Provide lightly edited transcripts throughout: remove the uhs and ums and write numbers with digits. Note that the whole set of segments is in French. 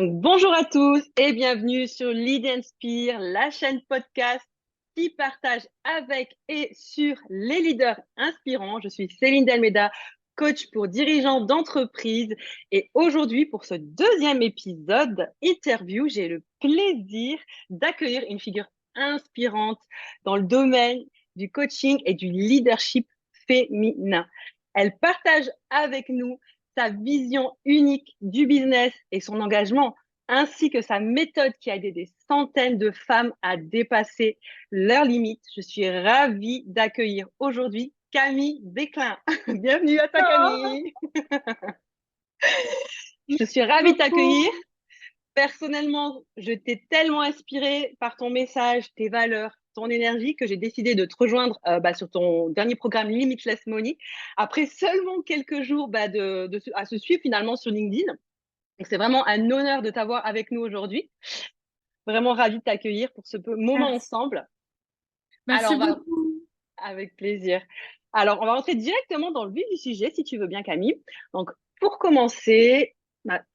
Bonjour à tous et bienvenue sur Lead Inspire, la chaîne podcast qui partage avec et sur les leaders inspirants. Je suis Céline Delmeda, coach pour dirigeants d'entreprise. Et aujourd'hui, pour ce deuxième épisode interview, j'ai le plaisir d'accueillir une figure inspirante dans le domaine du coaching et du leadership féminin. Elle partage avec nous sa vision unique du business et son engagement, ainsi que sa méthode qui a aidé des centaines de femmes à dépasser leurs limites. Je suis ravie d'accueillir aujourd'hui Camille Desclin. Bienvenue à toi, Oh, Camille. Je merci suis ravie de t'accueillir. beaucoup. Personnellement, je t'ai tellement inspirée par ton message, tes valeurs, ton énergie que j'ai décidé de te rejoindre sur ton dernier programme Limitless Money. Après seulement quelques jours à se suivre finalement sur LinkedIn. Donc, c'est vraiment un honneur de t'avoir avec nous aujourd'hui. Vraiment ravie de t'accueillir pour ce moment Merci. ensemble. Alors, Merci beaucoup. avec plaisir. Alors, on va rentrer directement dans le vif du sujet, si tu veux bien, Camille. Donc, pour commencer,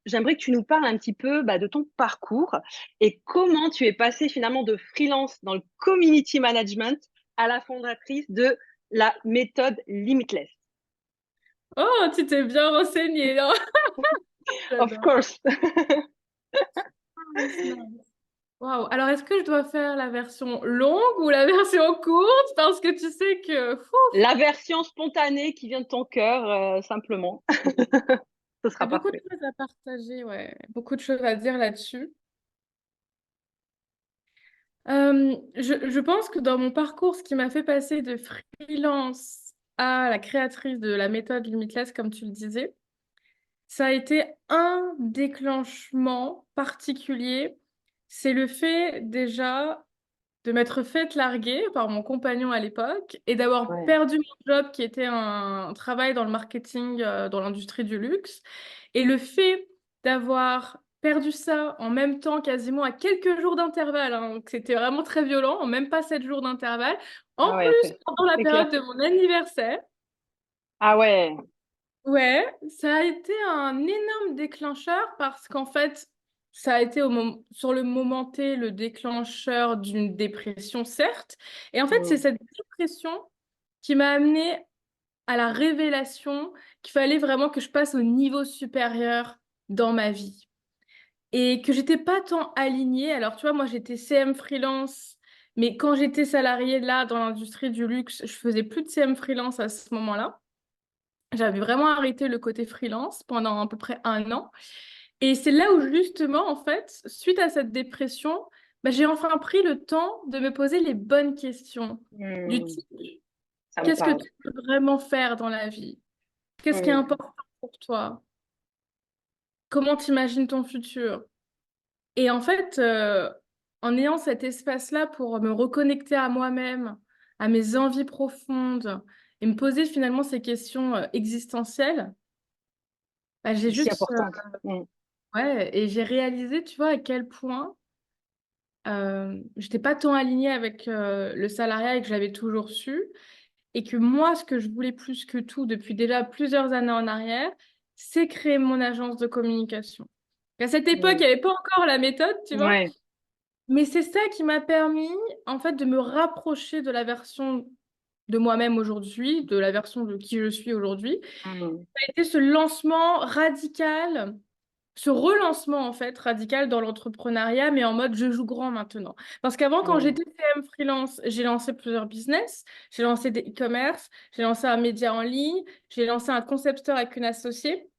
j'aimerais que tu nous parles un petit peu de ton parcours et comment tu es passée finalement de freelance dans le community management à la fondatrice de la méthode Limitless. Oh, tu t'es bien renseigné, non? Of J'adore. course. Nice, nice. Waouh. Alors, est-ce que je dois faire la version longue ou la version courte? Parce que tu sais que La version spontanée qui vient de ton cœur, simplement. Ce il y sera a beaucoup de parfait. choses à partager, ouais. Beaucoup de choses à dire là-dessus. Je pense que dans mon parcours, ce qui m'a fait passer de freelance à la créatrice de la méthode Limitless, comme tu le disais, ça a été un déclenchement particulier. C'est le fait déjà de m'être faite larguer par mon compagnon à l'époque et d'avoir Ouais. perdu mon job qui était un travail dans le marketing, dans l'industrie du luxe. Et le fait d'avoir perdu ça en même temps, quasiment à quelques jours d'intervalle, hein, donc c'était vraiment très violent, en même pas 7 jours d'intervalle. En Ah ouais, plus, pendant la c'est clair. période de mon anniversaire. Ah ouais. Ouais, ça a été un énorme déclencheur parce qu'en fait, ça a été sur le moment T le déclencheur d'une dépression, certes. Et en fait, c'est Mm. cette dépression qui m'a amenée à la révélation qu'il fallait vraiment que je passe au niveau supérieur dans ma vie. Et que j'étais pas tant alignée. Alors, tu vois, moi, j'étais CM freelance, mais quand j'étais salariée là, dans l'industrie du luxe, je faisais plus de CM freelance à ce moment-là. J'avais vraiment arrêté le côté freelance pendant à peu près un an. Et c'est là où justement, en fait, suite à cette dépression, j'ai enfin pris le temps de me poser les bonnes questions. Du Mm. type, Ça me qu'est-ce que parle. tu veux vraiment faire dans la vie? Qu'est-ce qui est Mm. important pour toi? Comment tu imagines ton futur? Et en fait, en ayant cet espace-là pour me reconnecter à moi-même, à mes envies profondes, et me poser finalement ces questions existentielles, j'ai C'est si juste importante. Mm. ouais, et j'ai réalisé, tu vois, à quel point j'étais pas tant alignée avec le salariat et que j'avais toujours su. Et que moi, ce que je voulais plus que tout depuis déjà plusieurs années en arrière, c'est créer mon agence de communication. À cette époque, Mm. il n'y avait pas encore la méthode, tu vois. Ouais. Mais c'est ça qui m'a permis, en fait, de me rapprocher de la version de moi-même aujourd'hui, de la version de qui je suis aujourd'hui. Mm. Ça a été ce lancement radical, ce relancement en fait radical dans l'entrepreneuriat, mais en mode je joue grand maintenant. Parce qu'avant, quand Mm. j'étais CM freelance, j'ai lancé plusieurs business, j'ai lancé des e-commerce, j'ai lancé un média en ligne, j'ai lancé un concept store avec une associée.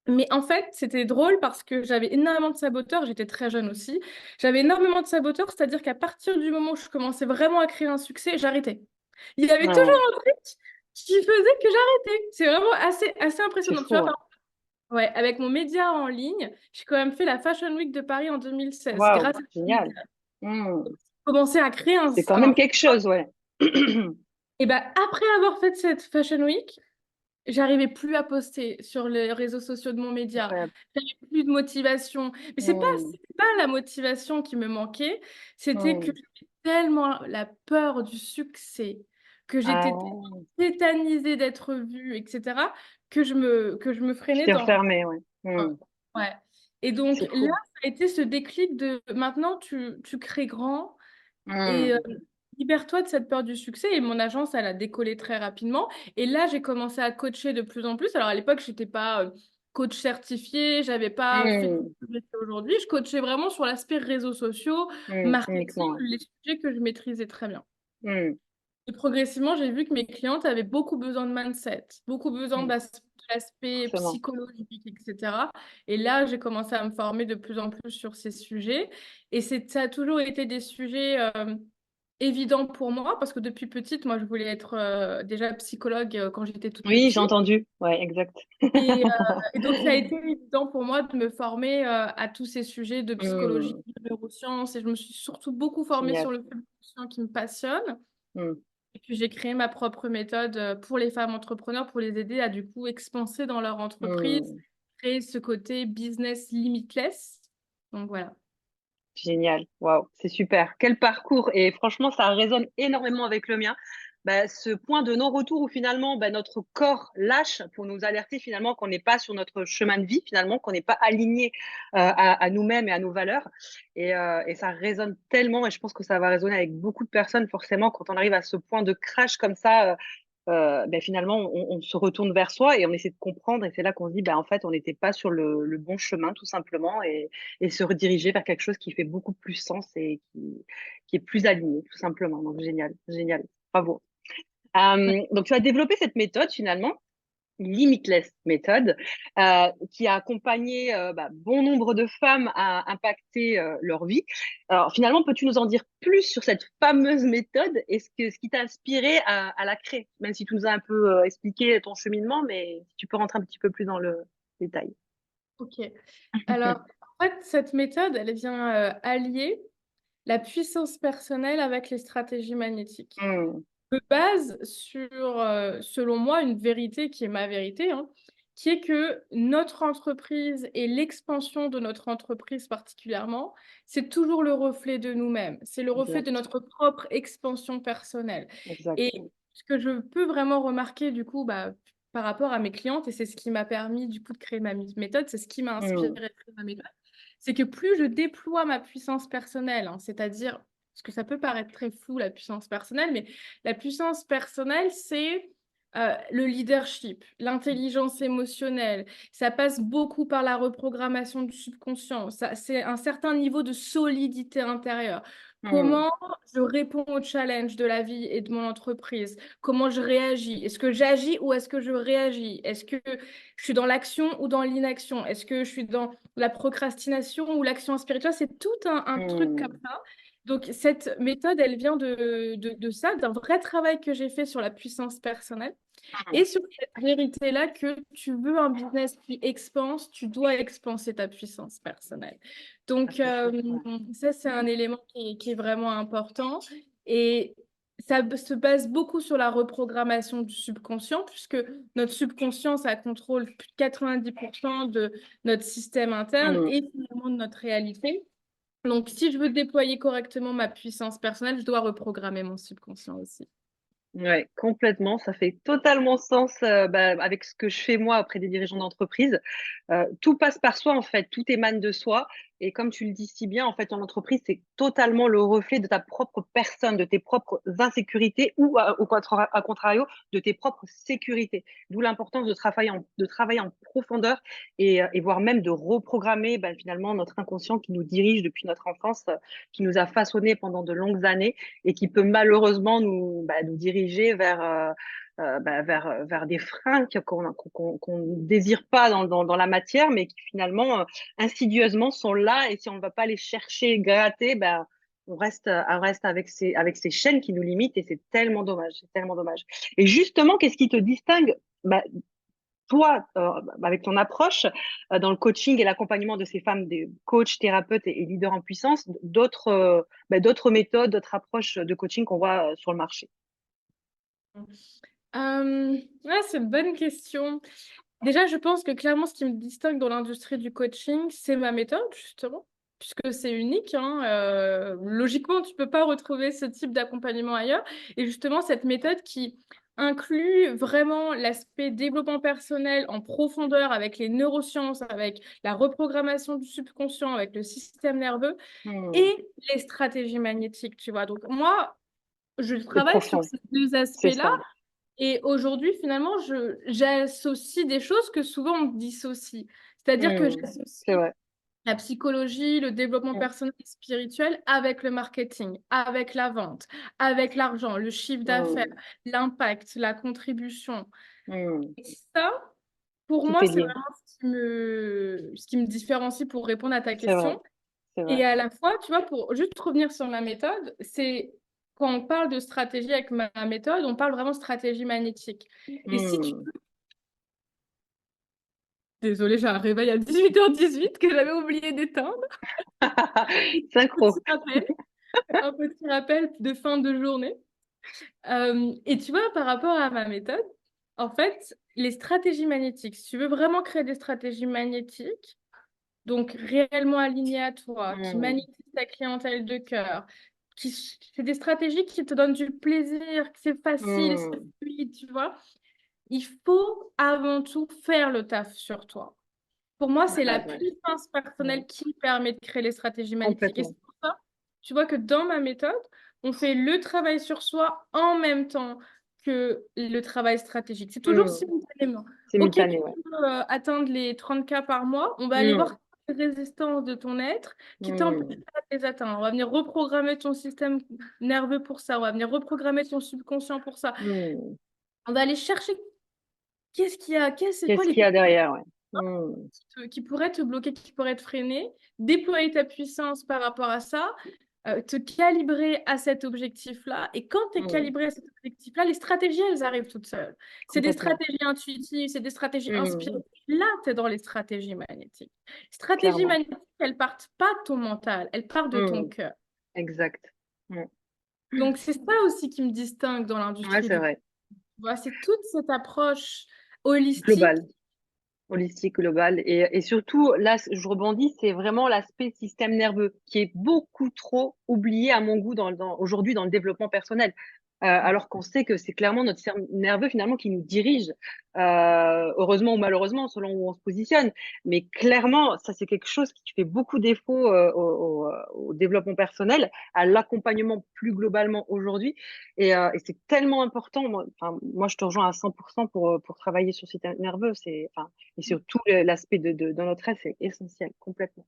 Mais en fait, c'était drôle parce que j'avais énormément de saboteurs, j'étais très jeune aussi. J'avais énormément de saboteurs, c'est-à-dire qu'à partir du moment où je commençais vraiment à créer un succès, j'arrêtais. Il y avait Ah toujours ouais. un truc qui faisait que j'arrêtais. C'est vraiment assez C'est impressionnant. Tu vois, fou, hein. ouais, avec mon média en ligne, j'ai quand même fait la Fashion Week de Paris en 2016 Waouh, grâce à ce génial. média. Mm. J'ai commencé à créer C'est quand même quelque chose, ouais. Et ben après avoir fait cette Fashion Week, j'arrivais plus à poster sur les réseaux sociaux de mon média. Incroyable. J'avais plus de motivation. Mais Mm. c'était pas la motivation qui me manquait, c'était que Mm. j'avais tellement la peur du succès, que Ah j'étais ouais. tétanisée d'être vue, etc., que je me Tu freinais t'es dans... refermé, ouais. Mm. Ouais. Et donc C'est là, fou. ça a été ce déclic de maintenant, tu crées grand et Hmm. libère-toi de cette peur du succès. Et mon agence, elle a décollé très rapidement. Et là, j'ai commencé à coacher de plus en plus. Alors à l'époque, je n'étais pas coach certifié, j'avais pas fait tout Hmm. ce que j'ai fait aujourd'hui. Je coachais vraiment sur l'aspect réseaux sociaux, Hmm. marketing, Uniquement. les sujets que je maîtrisais très bien. Hmm. Et progressivement, j'ai vu que mes clientes avaient beaucoup besoin de mindset, beaucoup besoin Hmm. de l'aspect Forcément. psychologique, etc. Et là, j'ai commencé à me former de plus en plus sur ces sujets. Et ça a toujours été des sujets évidents pour moi, parce que depuis petite, moi, je voulais être déjà psychologue quand j'étais toute Oui, j'ai petite. entendu. Ouais, exact. Et donc, ça a été évident pour moi de me former à tous ces sujets de psychologie, Hmm. de neurosciences. Et je me suis surtout beaucoup formée Génial. sur le fait qui me passionne. Hmm. Et puis j'ai créé ma propre méthode pour les femmes entrepreneurs pour les aider à du coup expanser dans leur entreprise, Hmm. créer ce côté business limitless. Donc voilà. Génial, waouh, c'est super. Quel parcours! Et franchement, ça résonne énormément avec le mien. Bah, ce point de non-retour où finalement bah, notre corps lâche pour nous alerter finalement qu'on n'est pas sur notre chemin de vie, finalement, qu'on n'est pas aligné à nous-mêmes et à nos valeurs. Et ça résonne tellement, et je pense que ça va résonner avec beaucoup de personnes forcément quand on arrive à ce point de crash comme ça. Ben, finalement, on se retourne vers soi et on essaie de comprendre. Et c'est là qu'on se dit, ben, en fait, on n'était pas sur le bon chemin, tout simplement, et se rediriger vers quelque chose qui fait beaucoup plus sens et qui est plus aligné, tout simplement. Donc, génial, génial. Bravo. Donc, tu as développé cette méthode, finalement, Limitless méthode, qui a accompagné bah, bon nombre de femmes à impacter leur vie. Alors finalement, peux-tu nous en dire plus sur cette fameuse méthode et ce qui t'a inspiré à la créer, même si tu nous as un peu expliqué ton cheminement, mais si tu peux rentrer un petit peu plus dans le détail. Ok. Alors, en fait, cette méthode, elle vient allier la puissance personnelle avec les stratégies magnétiques. Hmm. Me base sur, selon moi, une vérité qui est ma vérité, hein, qui est que notre entreprise et l'expansion de notre entreprise particulièrement, c'est toujours le reflet de nous-mêmes. C'est le reflet de Exact, notre propre expansion personnelle. exact. Et ce que je peux vraiment remarquer, du coup, bah, par rapport à mes clientes, et c'est ce qui m'a permis, du coup, de créer ma méthode, c'est ce qui m'a inspiré Hmm. de créer ma méthode, c'est que plus je déploie ma puissance personnelle, hein, c'est-à-dire, parce que ça peut paraître très flou, la puissance personnelle, mais la puissance personnelle, c'est le leadership, l'intelligence émotionnelle. Ça passe beaucoup par la reprogrammation du subconscient. C'est un certain niveau de solidité intérieure. Hmm. Comment je réponds aux challenges de la vie et de mon entreprise? Comment je réagis? Est-ce que j'agis ou est-ce que je réagis? Est-ce que je suis dans l'action ou dans l'inaction? Est-ce que je suis dans la procrastination ou l'action spirituelle? C'est tout un truc comme Hmm. ça. Donc, cette méthode, elle vient de ça, d'un vrai travail que j'ai fait sur la puissance personnelle et sur cette vérité-là que tu veux un business qui expanse, tu dois expanser ta puissance personnelle. Ah, Donc, c'est fou. Ouais. ça, c'est un élément qui est vraiment important. Et ça se base beaucoup sur la reprogrammation du subconscient, puisque notre subconscient, ça contrôle plus de 90% de notre système interne Hmm. et finalement de notre réalité. Donc, si je veux déployer correctement ma puissance personnelle, je dois reprogrammer mon subconscient aussi. Ouais, complètement. Ça fait totalement sens bah, avec ce que je fais moi auprès des dirigeants d'entreprise. Tout passe par soi en fait, tout émane de soi. Et comme tu le dis si bien, en fait, ton entreprise, c'est totalement le reflet de ta propre personne, de tes propres insécurités ou à contrario, de tes propres sécurités. D'où l'importance de travailler en profondeur et voire même de reprogrammer ben, finalement notre inconscient qui nous dirige depuis notre enfance, qui nous a façonné pendant de longues années et qui peut malheureusement nous diriger vers des freins qu'on ne désire pas dans la matière, mais qui finalement, insidieusement, sont là. Et si on ne va pas les chercher, gratter, on reste avec ces chaînes qui nous limitent et c'est tellement dommage. C'est tellement dommage. Et justement, qu'est-ce qui te distingue bah, toi, avec ton approche dans le coaching et l'accompagnement de ces femmes, des coachs, thérapeutes et leaders en puissance, d'autres méthodes, d'autres approches de coaching qu'on voit sur le marché? C'est une bonne question. Déjà, je pense que clairement, ce qui me distingue dans l'industrie du coaching, c'est ma méthode, justement, puisque c'est unique, hein. Logiquement, tu peux pas retrouver ce type d'accompagnement ailleurs. Et justement, cette méthode qui inclut vraiment l'aspect développement personnel en profondeur avec les neurosciences, avec la reprogrammation du subconscient, avec le système nerveux Hmm. et les stratégies magnétiques, tu vois. Donc moi, je C'est travaille sur profond, ces deux c'est aspects-là ça. et aujourd'hui, finalement, j'associe des choses que souvent on dissocie. C'est-à-dire que Hmm. C'est j'associe vrai. la psychologie, le développement Hmm. personnel et spirituel avec le marketing, avec la vente, avec l'argent, le chiffre d'affaires, Hmm. l'impact, la contribution. Hmm. Et ça, pour Tout moi, est c'est lié. vraiment ce qui me différencie pour répondre à ta C'est vrai, question. c'est vrai. Et à la fois, tu vois, pour juste revenir sur ma méthode, c'est quand on parle de stratégie avec ma méthode, on parle vraiment stratégie magnétique. Et si tu... Hmm. Désolée, j'ai un réveil à 18h18 que j'avais oublié d'éteindre. Synchro. Petit rappel, un petit rappel de fin de journée. Et tu vois, par rapport à ma méthode, en fait, les stratégies magnétiques, si tu veux vraiment créer des stratégies magnétiques, donc réellement alignées à toi, qui Hmm. magnétisent ta clientèle de cœur, c'est des stratégies qui te donnent du plaisir, que c'est facile, c'est Hmm. fluide, tu vois. Il faut avant tout faire le taf sur toi. Pour moi, La c'est la base, ouais. puissance Hmm. personnelle qui permet de créer les stratégies magnétiques. Et Complètement. c'est pour ça, tu vois que dans ma méthode, on fait le travail sur soi en même temps que le travail stratégique. C'est toujours Hmm. simultanément. OK, tu Simultané, ouais. veux atteindre les 30K par mois, on va aller Hmm. voir les résistances de ton être qui t'empêchent Hmm. pas de les atteindre. On va venir reprogrammer ton système nerveux pour ça. On va venir reprogrammer ton subconscient pour ça. Hmm. On va aller chercher qu'est-ce qu'il y a, c'est quoi Qu'est-ce les qu'il y a derrière, ouais. Hmm. qui pourrait te bloquer, qui pourrait te freiner, déployer ta puissance par rapport à ça, te calibrer à cet objectif-là. Et quand tu es Hmm. calibré à cet objectif-là, les stratégies, elles arrivent toutes seules. C'est des Complètement. stratégies intuitives, c'est des stratégies Hmm. inspirées. Là, tu es dans les stratégies magnétiques. Stratégies Clairement. magnétiques, elles partent pas de ton mental, elles partent de ton Hmm. cœur. Exact. Hmm. Donc, c'est ça aussi qui me distingue dans Ouais, l'industrie c'est du... vrai. Tu vois, c'est toute cette approche holistique. Global. Holistique, global. Et surtout, là, je rebondis, c'est vraiment l'aspect système nerveux qui est beaucoup trop oublié à mon goût aujourd'hui dans le développement personnel. Alors qu'on sait que c'est clairement notre système nerveux finalement qui nous dirige, heureusement ou malheureusement, selon où on se positionne. Mais clairement, ça c'est quelque chose qui fait beaucoup défaut au développement personnel, à l'accompagnement plus globalement aujourd'hui. Et c'est tellement important. Moi, je te rejoins à 100% pour travailler sur le système nerveux. Et surtout, l'aspect de notre être, c'est essentiel, complètement.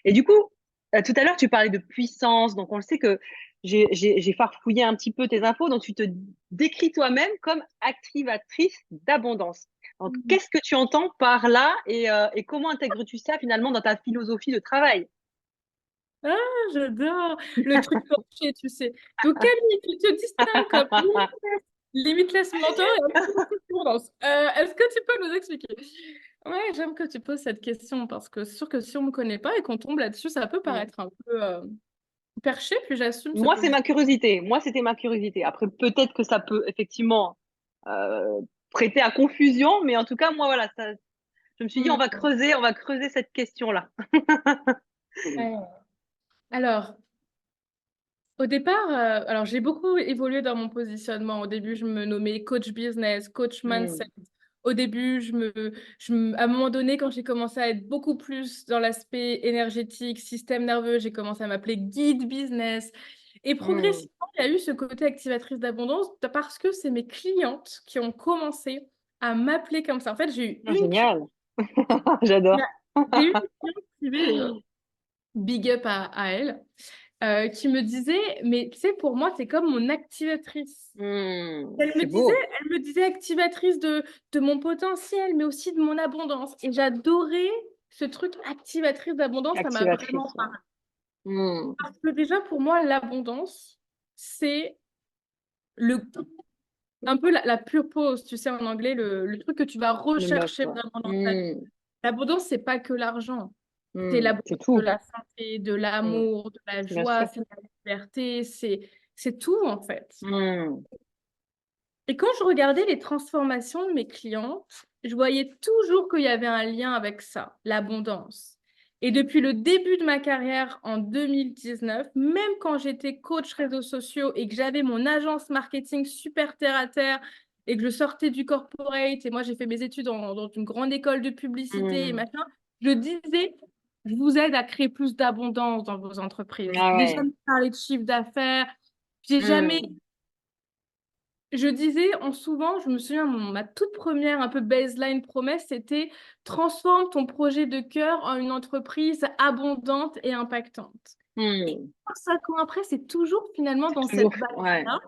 Et du coup, tout à l'heure, tu parlais de puissance. Donc, on le sait que j'ai farfouillé un petit peu tes infos. Donc, tu te décris toi-même comme activatrice d'abondance. Donc, qu'est-ce que tu entends par là et comment intègres-tu ça finalement dans ta philosophie de travail? Ah, j'adore le truc torché, tu sais. Donc, Camille, tu te distingues comme limitless mentor et activatrice d'abondance. Est-ce que tu peux nous expliquer? Ouais, j'aime que tu poses cette question parce que c'est sûr que si on ne me connaît pas et qu'on tombe là-dessus, ça peut Hmm. paraître un peu perché, puis j'assume ce Moi, c'est ma position. curiosité. Moi, c'était ma curiosité. Après, peut-être que ça peut effectivement euh, prêter à confusion, mais en tout cas, moi, voilà, je me suis dit, Hmm. on va creuser cette question-là. Ouais. Alors, au départ, alors j'ai beaucoup évolué dans mon positionnement. Au début, je me nommais coach business, coach mindset. Hmm. Au début, à un moment donné, quand j'ai commencé à être beaucoup plus dans l'aspect énergétique, système nerveux, j'ai commencé à m'appeler guide business. Et Hmm. progressivement, il y a eu ce côté activatrice d'abondance parce que c'est mes clientes qui ont commencé à m'appeler comme ça. En fait, j'ai eu Ah, une cliente, génial. J'adore. j'ai eu une cliente privée, big up à elle, qui me disait, mais tu sais, pour moi, c'est comme mon activatrice. Hmm. Elle me C'est disait, beau. elle me disait activatrice de mon potentiel, mais aussi de mon abondance. Et j'adorais ce truc activatrice d'abondance, ça m'a vraiment Activatrice. Ouais. parlé. Hmm. Parce que déjà, pour moi, l'abondance, c'est le, un peu la pure pause, tu sais, en anglais, le truc que tu vas Le must, rechercher ouais. vraiment dans ta vie. Hmm. L'abondance, c'est pas que l'argent. C'est Hmm. C'est l'abondance de tout. la santé, de Hmm. l'amour, de la Bien joie, sûr. c'est la liberté, c'est tout en fait. Hmm. Et quand je regardais les transformations de mes clientes, je voyais toujours qu'il y avait un lien avec ça, l'abondance. Et depuis le début de ma carrière en 2019, même quand j'étais coach réseaux sociaux et que j'avais mon agence marketing super terre à terre et que je sortais du corporate et moi j'ai fait mes études dans une grande école de publicité et Hmm. machin, je disais, je vous aide à créer plus d'abondance dans vos entreprises. Ah J'ai ouais. jamais parlé de chiffre d'affaires, j'ai jamais Hmm. je disais souvent, je me souviens, ma toute première un peu baseline promesse, c'était transforme ton projet de cœur en une entreprise abondante et impactante. Et Hmm. 5 ans après, c'est toujours finalement C'est dans toujours, cette ouais, base-là.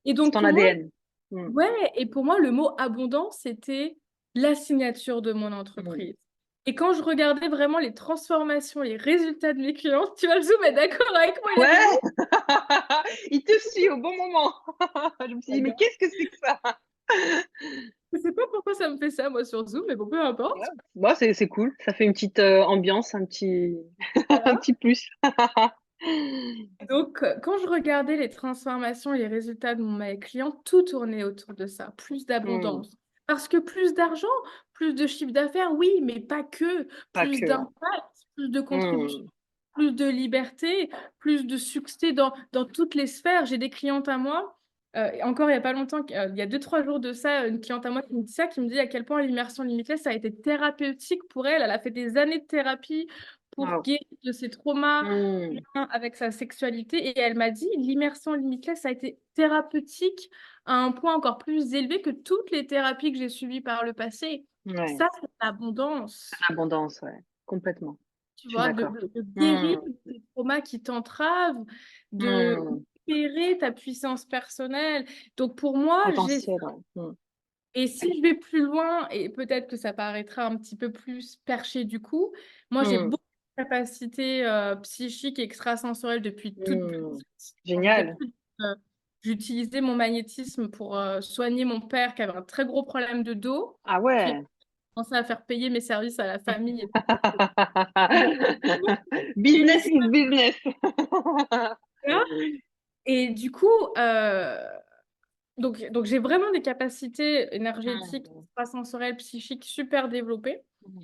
Et c'est donc ton pour moi, ADN. Hmm. ouais, et pour moi, le mot abondance, c'était la signature de mon Hmm. entreprise. Et quand je regardais vraiment les transformations, les résultats de mes clients, tu vois, le Zoom est d'accord avec moi, il a Ouais, des mots. il te suit au bon moment. Je me suis dit, mais qu'est-ce que c'est que ça? Je sais pas pourquoi ça me fait ça, moi, sur Zoom, mais bon, peu Ouais. importe. Bon, c'est cool. Ça fait une petite ambiance, un petit, un Voilà. petit plus. Donc, quand je regardais les transformations et les résultats de mes clients, tout tournait autour de ça, plus Hmm. d'abondance. Parce que plus d'argent, plus de chiffre d'affaires, oui, mais pas que, Pas plus que. d'impact, plus de contribution, Hmm. plus de liberté, plus de succès dans toutes les sphères. J'ai des clientes à moi, encore il n'y a pas longtemps, il y a 2, 3 jours de ça, une cliente à moi qui me dit ça, qui me dit à quel point l'immersion limitless, ça a été thérapeutique pour elle. Elle a fait des années de thérapie pour Wow. guérir de ses traumas Hmm. avec sa sexualité et elle m'a dit l'immersion limitless a été thérapeutique à un point encore plus élevé que toutes les thérapies que j'ai suivies par le passé. Ouais. Ça, c'est l'abondance, L'abondance, ouais. Complètement. tu Je suis vois, d'accord. de guérir Hmm. des traumas qui t'entravent, de Hmm. libérer ta puissance personnelle. Donc pour moi, j'ai ça. Potentiel, ouais. Hmm. Et si je vais plus loin, et peut-être que ça paraîtra un petit peu plus perché du coup, moi j'ai Hmm. beaucoup de capacités psychiques et extrasensorielles depuis toute Hmm. petite. Quand j'étais Génial. petite, j'utilisais mon magnétisme pour soigner mon père qui avait un très gros problème de dos, Ah puis ouais. commençait à faire payer mes services à la famille. Et Business is business. et du coup, donc j'ai vraiment des capacités énergétiques, Hmm. extrasensorielles, psychiques super développées. Hmm.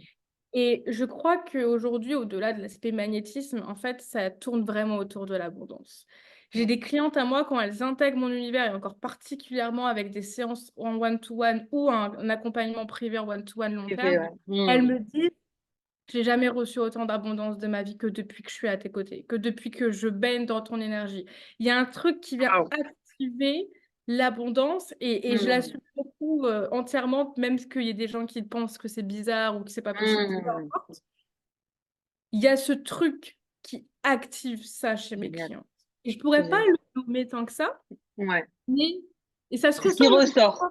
Et je crois qu'aujourd'hui, au-delà de l'aspect magnétisme, en fait, ça tourne vraiment autour de l'abondance. J'ai des clientes à moi, quand elles intègrent mon univers, et encore particulièrement avec des séances en one-to-one ou un accompagnement privé en one-to-one long Privé, terme, ouais. elles Hmm. me disent, j'ai jamais reçu autant d'abondance de ma vie que depuis que je suis à tes côtés, que depuis que je baigne dans ton énergie. Il y a un truc qui vient Wow. activer l'abondance et je Hmm. l'assume beaucoup entièrement, même qu'il y ait des gens qui pensent que c'est bizarre ou que c'est pas possible. Peu Hmm. importe. Il y a ce truc qui active ça chez mes Génial. clients. Et je pourrais pas Génial. le nommer tant que ça, Ouais. mais et ça se C'est ce qui ressent même ressort.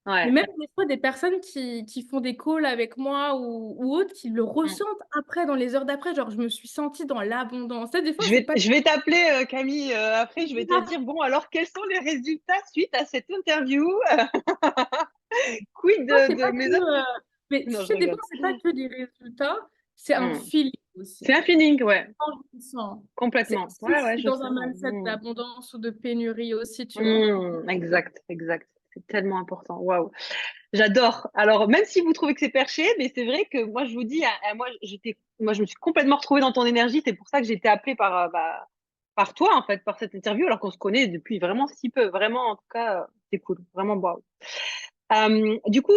mais Ouais. même des fois, des personnes qui font des calls avec moi ou autres, qui le Hmm. ressentent après, dans les heures d'après, genre, je me suis sentie dans l'abondance. Ça, des fois, c'est pas Je vais t'appeler, Camille, après, je vais te grave. dire, bon, alors, quels sont les résultats suite à cette interview? Quid Des fois, c'est de pas mes... que, mais tu Non, je sais, des fois, rigole. c'est pas que des résultats, c'est un Hmm. feeling aussi. C'est un feeling, ouais, Enrichissant. C'est complètement. si Ouais, je ouais, suis je dans sais. un mindset Hmm. d'abondance ou de pénurie aussi, tu vois. Hmm. Exact, exact. C'est tellement important. Waouh. J'adore. Alors, même si vous trouvez que c'est perché, mais c'est vrai que moi, je vous dis, moi, je me suis complètement retrouvée dans ton énergie. C'est pour ça que j'ai été appelée par toi, en fait, par cette interview, alors qu'on se connaît depuis vraiment si peu. Vraiment, en tout cas, c'est cool. Vraiment, waouh. Du coup,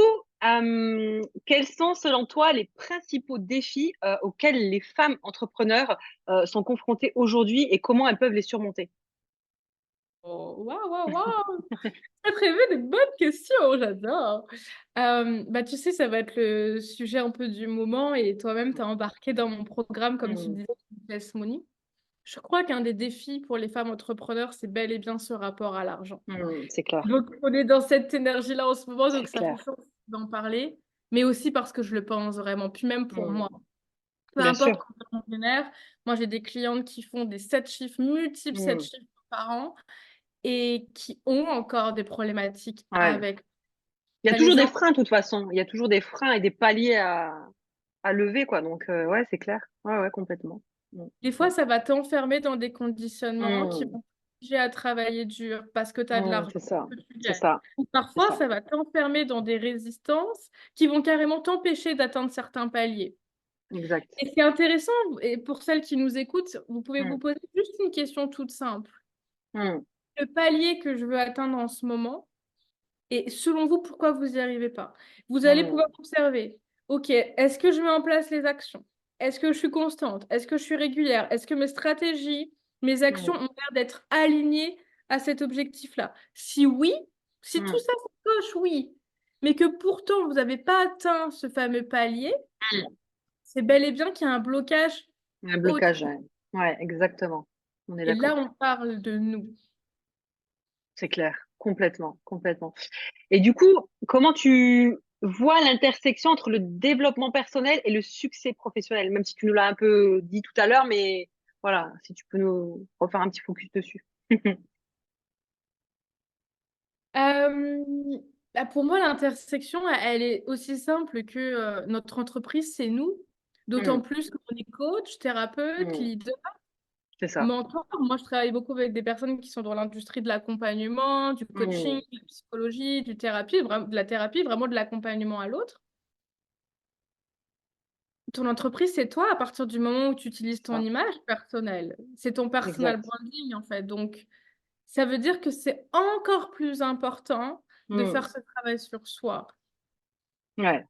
quels sont, selon toi, les principaux défis auxquels les femmes entrepreneurs sont confrontées aujourd'hui et comment elles peuvent les surmonter? Oh, waouh, waouh, waouh! T'as prévu des bonnes questions, j'adore. Bah, tu sais, ça va être le sujet un peu du moment et toi-même, t'as embarqué dans mon programme, comme tu Hmm. disais, Business Money. Je crois qu'un des défis pour les femmes entrepreneurs, c'est bel et bien ce rapport à l'argent. Hmm, c'est clair, Donc, on est dans cette énergie-là en ce moment, donc c'est ça fait clair. sens d'en parler, mais aussi parce que je le pense vraiment. Puis même pour Hmm. moi, peu Bien importe sûr. comment on génère, moi j'ai des clientes qui font des 7 chiffres, multiples 7 Hmm. chiffres par an et qui ont encore des problématiques Ouais. avec Il y a bah, toujours les des enfants. freins, de toute façon. Il y a toujours des freins et des paliers à lever, quoi. Donc, ouais, c'est clair. Ouais, ouais, complètement. Mm. Des fois, ça va t'enfermer dans des conditionnements qui Mm. vont t'obliger à travailler dur parce que tu as de Mm, l'argent, c'est ça. que tu C'est gagnes. ça. Ou C'est parfois, ça. ça va t'enfermer dans des résistances qui vont carrément t'empêcher d'atteindre certains paliers. Exact. Et c'est intéressant, et pour celles qui nous écoutent, vous pouvez vous Mm. poser juste une question toute simple. Mm. Le palier que je veux atteindre en ce moment, Et selon vous, pourquoi vous n'y arrivez pas? Vous allez Hmm, pouvoir observer, ok, est-ce que je mets en place les actions? Est-ce que je suis constante? Est-ce que je suis régulière? Est-ce que mes stratégies, mes actions hmm, ont l'air d'être alignées à cet objectif-là? Si oui, si tout hmm, ça se coche, oui, mais que pourtant vous n'avez pas atteint ce fameux palier, hmm. c'est bel et bien qu'il y a un blocage Un autre. blocage, ouais. Ouais, exactement. On est Et là, d'accord. on parle de nous. C'est clair. Complètement, complètement. Et du coup, comment tu vois l'intersection entre le développement personnel et le succès professionnel, même si tu nous l'as un peu dit tout à l'heure, mais voilà, si tu peux nous refaire un petit focus dessus. Euh, pour moi, l'intersection, elle est aussi simple que notre entreprise, c'est nous. D'autant Hmm, plus qu'on est coach, thérapeute, hmm, leader, c'est ça. mentor. Moi, je travaille beaucoup avec des personnes qui sont dans l'industrie de l'accompagnement, du Hmm, coaching, de la psychologie, du thérapie, de la thérapie, vraiment de l'accompagnement à l'autre. Ton entreprise, c'est toi à partir du moment où tu utilises c'est ton ça. image personnelle. C'est ton personal Exact. branding, en fait. Donc, ça veut dire que c'est encore plus important de Hmm, faire ce travail sur soi. ouais.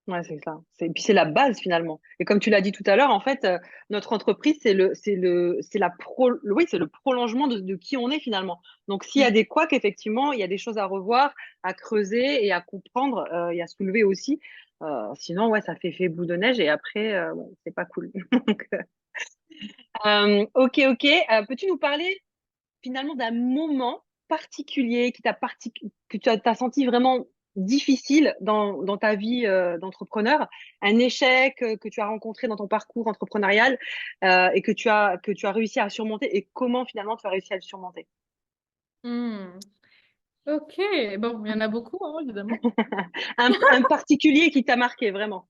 Ouais, c'est ça. Puis c'est la base finalement. Et comme tu l'as dit tout à l'heure, en fait, notre entreprise, oui, c'est le prolongement de qui on est finalement. Donc, s'il y a des couacs, effectivement, il y a des choses à revoir, à creuser et à comprendre et à soulever aussi. Sinon, ouais, ça fait effet boule de neige et après, bon, c'est pas cool. Donc, ok, ok. Peux-tu nous parler finalement d'un moment particulier que t'as senti vraiment difficile dans ta vie d'entrepreneur, un échec que tu as rencontré dans ton parcours entrepreneurial et que tu as réussi à surmonter et comment finalement tu as réussi à le surmonter? Hmm. Ok, bon, il y en a beaucoup, hein, évidemment. Un particulier qui t'a marqué vraiment.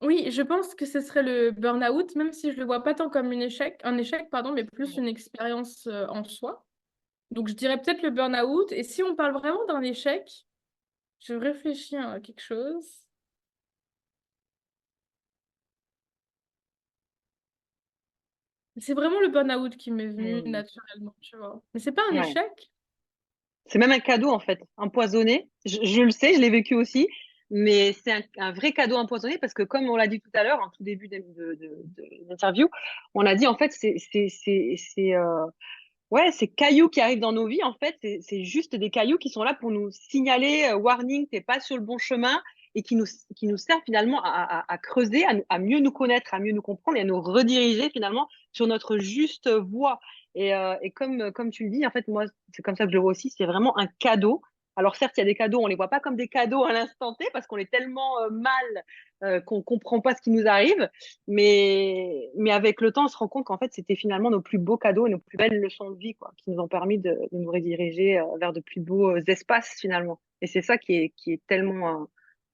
Oui, je pense que ce serait le burn-out, même si je le vois pas tant comme un échec, pardon, mais plus une expérience en soi. Donc, je dirais peut-être le burn-out. Et si on parle vraiment d'un échec, je réfléchis à quelque chose. C'est vraiment le burn-out qui m'est venu Hmm. naturellement, tu vois. Mais c'est pas un Ouais. échec. C'est même un cadeau en fait, empoisonné. Je le sais, je l'ai vécu aussi, mais c'est un vrai cadeau empoisonné parce que comme on l'a dit tout à l'heure en tout début de l'interview, on a dit en fait ouais, ces cailloux qui arrivent dans nos vies, en fait, c'est juste des cailloux qui sont là pour nous signaler, warning, t'es pas sur le bon chemin, et qui nous servent finalement à creuser, à mieux nous connaître, à mieux nous comprendre et à nous rediriger finalement sur notre juste voie. Et comme tu le dis, en fait, moi, c'est comme ça que je le vois aussi, c'est vraiment un cadeau. Alors certes, il y a des cadeaux, on les voit pas comme des cadeaux à l'instant T parce qu'on est tellement mal qu'on comprend pas ce qui nous arrive. Mais avec le temps, on se rend compte qu'en fait, c'était finalement nos plus beaux cadeaux et nos plus belles leçons de vie, quoi, qui nous ont permis de nous rediriger vers de plus beaux espaces, finalement. Et c'est ça qui est tellement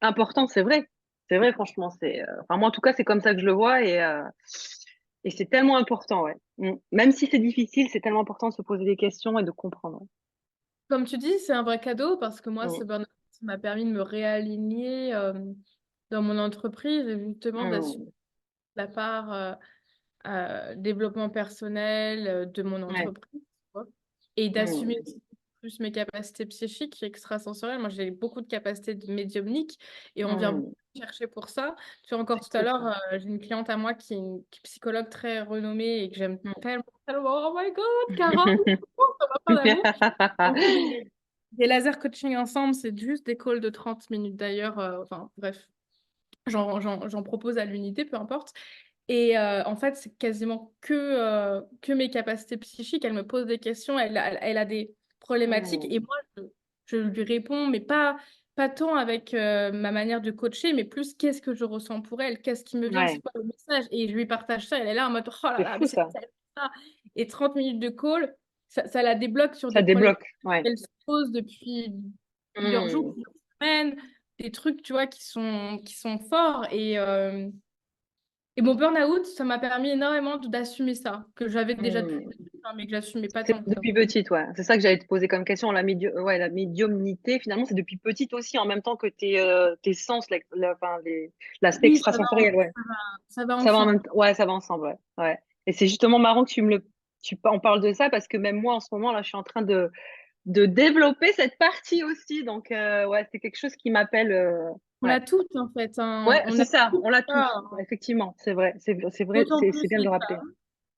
important, c'est vrai. C'est vrai, franchement. Enfin, moi, en tout cas, c'est comme ça que je le vois et c'est tellement important, ouais. Même si c'est difficile, c'est tellement important de se poser des questions et de comprendre. Comme tu dis, c'est un vrai cadeau parce que moi, Mm. ce burn-out m'a permis de me réaligner dans mon entreprise et justement d'assumer Mm. la part développement personnel de mon Ouais. entreprise, tu vois, et d'assumer Mm. aussi plus mes capacités psychiques et extrasensorielles. Moi, j'ai beaucoup de capacités de médiumnique et on vient beaucoup Mm. me chercher pour ça. Tu vois, encore C'est tout à cool, l'heure, ça. j'ai une cliente à moi qui est psychologue très renommée et que j'aime Mm. tellement, tellement. Oh my God, Carole, ça m'a pas d'amour. On fait des laser coaching ensemble, c'est juste des calls de 30 minutes d'ailleurs. Enfin, bref, j'en propose à l'unité, peu importe. Et en fait, c'est quasiment que mes capacités psychiques. Elle me pose des questions, elle a des problématiques et Mm. moi, je lui réponds, mais pas tant avec ma manière de coacher, mais plus qu'est-ce que je ressens pour elle, qu'est-ce qui me vient, c'est Ouais. quoi le message. Et je lui partage ça, elle est là en mode, oh là C'est là, mais fou, c'est ça. tellement ça. Et 30 minutes de call, ça la débloque sur Ça des problématiques débloque. Ouais. qu'elle se pose depuis plusieurs jours, Mm. plusieurs semaines, des trucs, tu vois, qui sont forts. Et mon burn-out, ça m'a permis énormément d'assumer ça, que j'avais déjà depuis Mm. petit, hein, mais que j'assumais pas C'est tant que ça. depuis petite, ouais. C'est ça que j'allais te poser comme question. Ouais, la médiumnité, finalement, c'est depuis petite aussi, en même temps que tes sens, enfin, l'aspect Oui, extrasensoriel, ouais. ça va Ça va en ensemble. même temps. Ouais, ça va ensemble, ouais. Ouais. Et c'est justement marrant que on parle de ça parce que même moi, en ce moment, là, je suis en train de développer cette partie aussi. Donc, ouais, c'est quelque chose qui m'appelle. On Ouais, l'a toutes en fait, hein. ouais, On c'est a ça, tout on l'a ça, tous. hein. Effectivement, c'est vrai, c'est vrai, D'autant c'est plus bien de les le rappeler. femmes,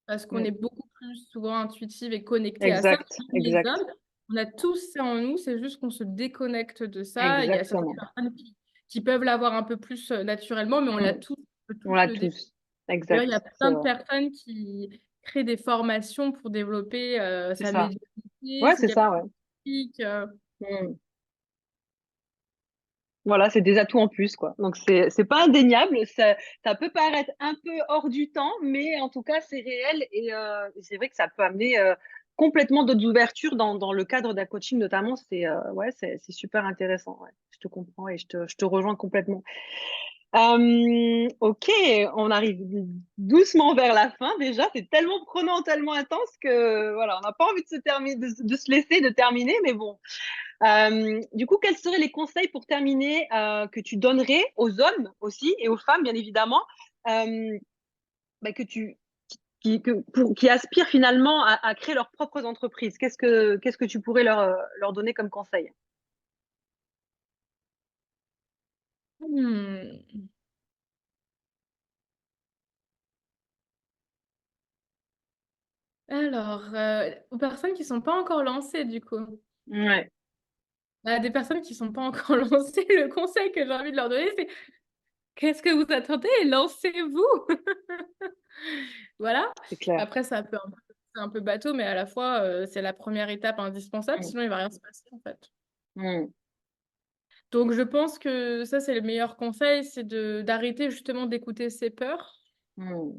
parce qu'on Mm. est beaucoup plus souvent intuitive et connectée à ça. Exact, Nous, les exact, hommes, on a tous ça en nous, c'est juste qu'on se déconnecte de ça. Il y a certaines exactement. personnes qui peuvent l'avoir un peu plus naturellement, mais on l'a Mm. tous, on peut On tous l'a le développer. tous. D'ailleurs, il y a Exact, c'est plein de vrai. personnes qui créent des formations pour développer C'est sa ça. médiumnité, Ouais, ses c'est ça, ouais. capacités. Mm. Voilà, c'est des atouts en plus, quoi. Donc, c'est pas indéniable. Ça peut paraître un peu hors du temps, mais en tout cas, c'est réel et c'est vrai que ça peut amener complètement d'autres ouvertures dans le cadre d'un coaching, notamment. Ouais, c'est super intéressant. Ouais. Je te comprends et je te rejoins complètement. Ok, on arrive doucement vers la fin déjà. C'est tellement prenant, tellement intense que voilà, on n'a pas envie de se terminer, de se laisser, de terminer, mais bon. Du coup, quels seraient les conseils pour terminer que tu donnerais aux hommes aussi et aux femmes, bien évidemment, euh, bah, qui aspirent finalement à créer leurs propres entreprises? Qu'est-ce que tu pourrais leur donner comme conseil? Hmm. Alors, aux personnes qui sont pas encore lancées, du coup. Ouais, Des personnes qui sont pas encore lancées, le conseil que j'ai envie de leur donner, c'est qu'est-ce que vous attendez? Lancez-vous! Voilà. c'est clair. Après, c'est un peu bateau, mais à la fois, c'est la première étape indispensable, Mm, sinon il va rien se passer, en fait. mm, Donc, je pense que ça, c'est le meilleur conseil, c'est d'arrêter justement d'écouter ses peurs, mm,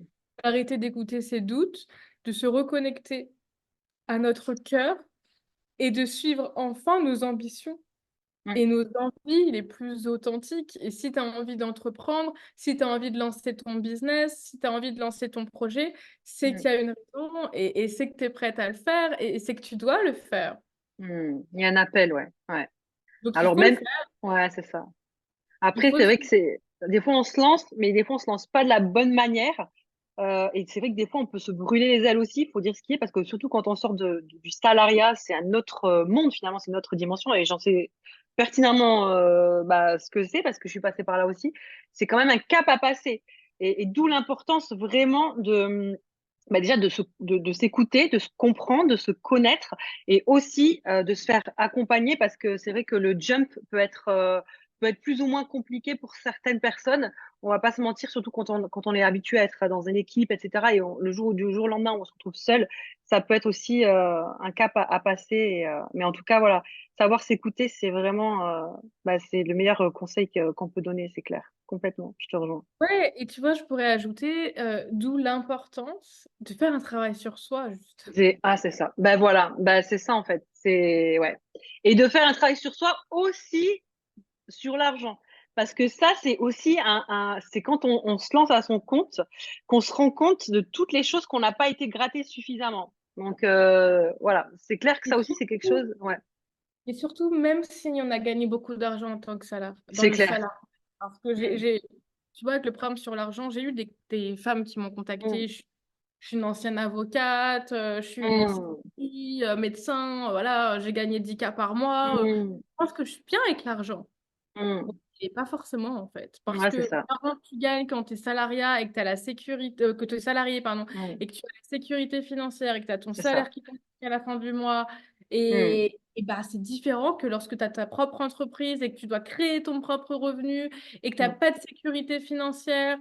d'arrêter d'écouter ses doutes, de se reconnecter à notre cœur et de suivre enfin nos ambitions mm, et nos envies les plus authentiques. Et si tu as envie d'entreprendre, si tu as envie de lancer ton business, si tu as envie de lancer ton projet, c'est mm, qu'il y a une raison et c'est que tu es prête à le faire et c'est que tu dois le faire. mm. Il y a un appel, ouais. Ouais. Donc il Alors faut le même, faire, ouais, c'est ça. il Après, faut c'est le vrai faire. que des fois on se lance, mais des fois on se lance pas de la bonne manière. Et c'est vrai que des fois on peut se brûler les ailes aussi, il faut dire ce qui est, parce que surtout quand on sort du salariat, c'est un autre monde finalement, c'est une autre dimension. Et j'en sais pertinemment bah, ce que c'est, parce que je suis passée par là aussi. C'est quand même un cap à passer. Et d'où l'importance vraiment bah déjà de s'écouter, de se comprendre, de se connaître et aussi de se faire accompagner parce que c'est vrai que le jump peut être plus ou moins compliqué pour certaines personnes. On va pas se mentir, surtout quand on est habitué à être dans une équipe, etc. Et le du jour au lendemain, où on se retrouve seul, ça peut être aussi un cap à passer. Mais en tout cas, voilà, savoir s'écouter, c'est vraiment bah, c'est le meilleur conseil qu'on peut donner, c'est clair. Complètement, je te rejoins. Ouais, et tu vois, je pourrais ajouter, d'où l'importance de faire un travail sur soi, juste. Ah, c'est ça. Ben voilà, ben c'est ça en fait. C'est ouais. Et de faire un travail sur soi aussi sur l'argent. Parce que ça, c'est aussi c'est quand on se lance à son compte qu'on se rend compte de toutes les choses qu'on n'a pas été grattées suffisamment. Donc voilà, c'est clair que Et ça aussi, c'est quelque surtout, chose. Ouais, et surtout, même si on a gagné beaucoup d'argent en tant que salaire, dans c'est le clair. salaire. Parce que Mm, tu vois, avec le programme sur l'argent, j'ai eu des femmes qui m'ont contactée. mm, Je suis une ancienne avocate, je suis une mm, étudiante, médecin, voilà, j'ai gagné 10K par mois. mm, Je pense que je suis bien avec l'argent. mm. Et pas forcément, en fait. Parce Ouais, c'est que ça. l'argent que tu gagnes quand tu es salariat et que tu as la sécurité, que tu es salarié, pardon, Mm, et que tu as la sécurité financière et que tu as ton c'est ça. salaire qui tombe à la fin du mois, Mm, et bah, c'est différent que lorsque tu as ta propre entreprise et que tu dois créer ton propre revenu et que tu n'as mm. pas de sécurité financière.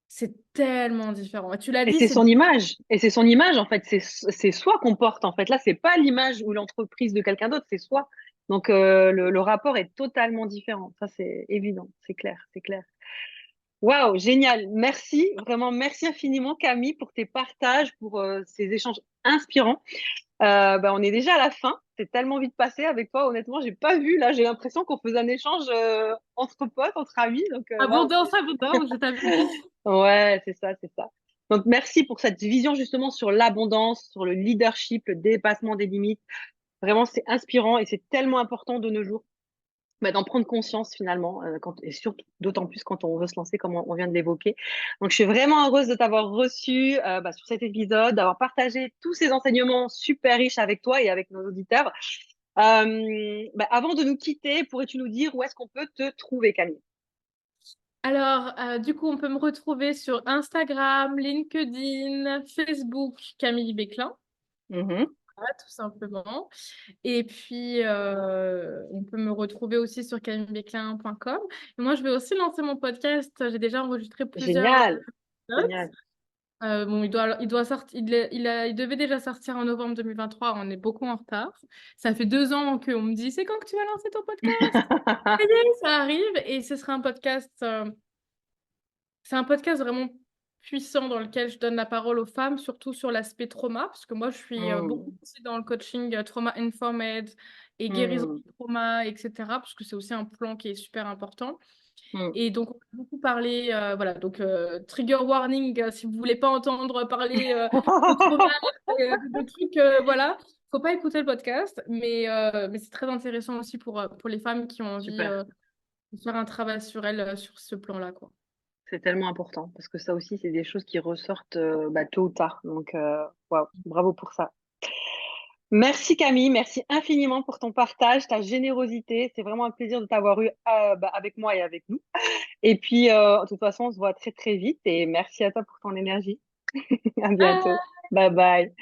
C'est tellement différent. Et tu l'as Et dit, c'est c'est son image. Et c'est son image, en fait. C'est soi qu'on porte, en fait. Là, c'est pas l'image ou l'entreprise de quelqu'un d'autre, c'est soi. Donc, le rapport est totalement différent. Ça, c'est évident. C'est clair, c'est clair. Waouh, génial. Merci, vraiment, merci infiniment, Camille, pour tes partages, pour ces échanges inspirants. On est déjà à la fin. C'est tellement vite passé avec toi. Honnêtement, j'ai pas vu. Là, j'ai l'impression qu'on faisait un échange entre potes, entre amis. Donc, waouh, abondance, je t'avais dit. ouais, c'est ça, c'est ça. Donc, merci pour cette vision justement sur l'abondance, sur le leadership, le dépassement des limites. Vraiment, c'est inspirant et c'est tellement important de nos jours. d'en prendre conscience finalement, et surtout d'autant plus quand on veut se lancer comme on vient de l'évoquer. Donc je suis vraiment heureuse de t'avoir reçu sur cet épisode, d'avoir partagé tous ces enseignements super riches avec toi et avec nos auditeurs. Avant de nous quitter, pourrais-tu nous dire où est-ce qu'on peut te trouver, Camille? Alors, du coup, on peut me retrouver sur Instagram, LinkedIn, Facebook, Camille Béclin, Mhm. voilà, tout simplement. Et puis, on peut me retrouver aussi sur camillebéclin.com. Et moi, je vais aussi lancer mon podcast. J'ai déjà enregistré plusieurs Génial, épisodes. génial. Bon, il doit sortir, il devait déjà sortir en novembre 2023. On est beaucoup en retard. Ça fait 2 ans qu'on me dit, c'est quand que tu vas lancer ton podcast? Ça y est, ça arrive. Et ce sera un podcast. C'est un podcast vraiment puissant dans lequel je donne la parole aux femmes, surtout sur l'aspect trauma, parce que moi, je suis beaucoup Hmm, aussi dans le coaching trauma informed et guérison hmm, du trauma, etc., parce que c'est aussi un plan qui est super important. hmm. Et donc, on a beaucoup parlé, voilà, donc trigger warning, si vous voulez pas entendre parler de trauma, de trucs, voilà, faut pas écouter le podcast, mais c'est très intéressant aussi pour les femmes qui ont envie Super. de faire un travail sur elles, sur ce plan-là, quoi. C'est tellement important parce que ça aussi, c'est des choses qui ressortent tôt ou tard. Donc, waouh, bravo pour ça. Merci Camille, merci infiniment pour ton partage, ta générosité. C'est vraiment un plaisir de t'avoir eu avec moi et avec nous. Et puis, de toute façon, on se voit très très vite et merci à toi pour ton énergie. À bientôt. Bye bye.